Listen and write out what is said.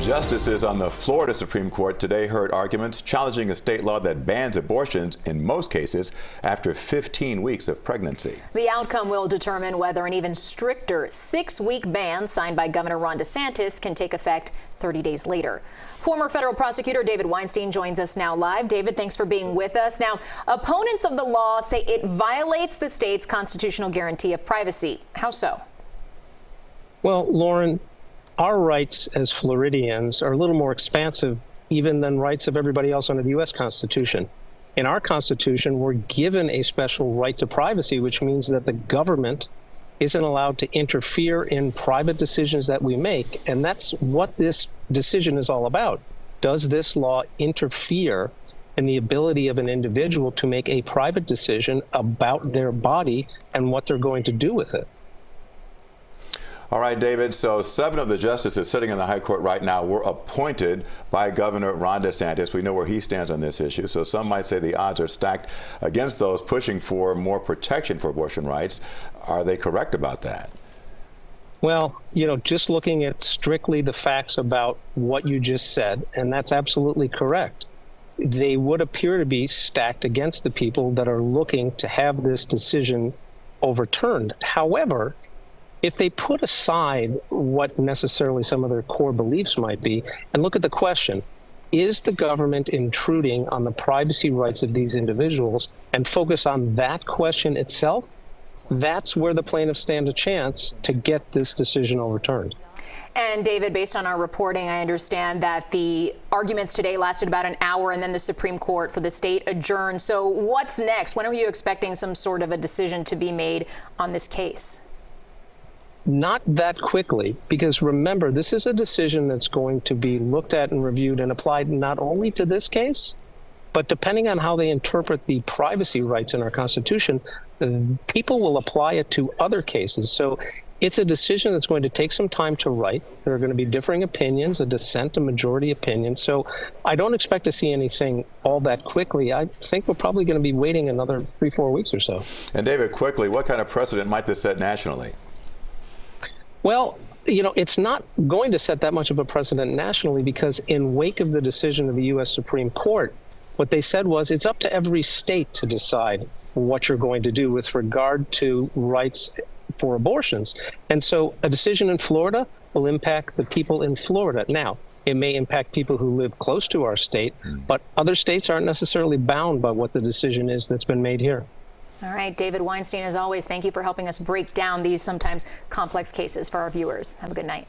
Justices on the Florida Supreme Court today heard arguments challenging a state law that bans abortions in most cases after 15 weeks of pregnancy. The outcome will determine whether an even stricter 6-week ban signed by Governor Ron DeSantis can take effect 30 days later. Former federal prosecutor David Weinstein joins us now live. David, thanks for being with us. Now, opponents of the law say it violates the state's constitutional guarantee of privacy. How so? Well, Lauren, our rights as Floridians are a little more expansive even than rights of everybody else under the U.S. Constitution. In our Constitution, we're given a special right to privacy, which means that the government isn't allowed to interfere in private decisions that we make. And that's what this decision is all about. Does this law interfere in the ability of an individual to make a private decision about their body and what they're going to do with it? All right, David, so 7 of the justices sitting in the high court right now were appointed by Governor Ron DeSantis. We know where he stands on this issue, so some might say the odds are stacked against those pushing for more protection for abortion rights. Are they correct about that? Well, just looking at strictly the facts about what you just said, and that's absolutely correct, they would appear to be stacked against the people that are looking to have this decision overturned. However, if they put aside what necessarily some of their core beliefs might be and look at the question, is the government intruding on the privacy rights of these individuals, and focus on that question itself, that's where the plaintiffs stand a chance to get this decision overturned. And David, based on our reporting, I understand that the arguments today lasted about an hour and then the Supreme Court for the state adjourned. So what's next? When are you expecting some sort of a decision to be made on this case? Not that quickly, because remember, this is a decision that's going to be looked at and reviewed and applied not only to this case, but depending on how they interpret the privacy rights in our Constitution, people will apply it to other cases. So it's a decision that's going to take some time to write. There are going to be differing opinions, a dissent, a majority opinion. So I don't expect to see anything all that quickly. I think we're probably going to be waiting another 3-4 weeks or so. And David, quickly, what kind of precedent might this set nationally? Well, it's not going to set that much of a precedent nationally, because in wake of the decision of the U.S. Supreme Court, what they said was it's up to every state to decide what you're going to do with regard to rights for abortions. And so a decision in Florida will impact the people in Florida. Now, it may impact people who live close to our state, but other states aren't necessarily bound by what the decision is that's been made here. All right, David Weinstein, as always, thank you for helping us break down these sometimes complex cases for our viewers. Have a good night.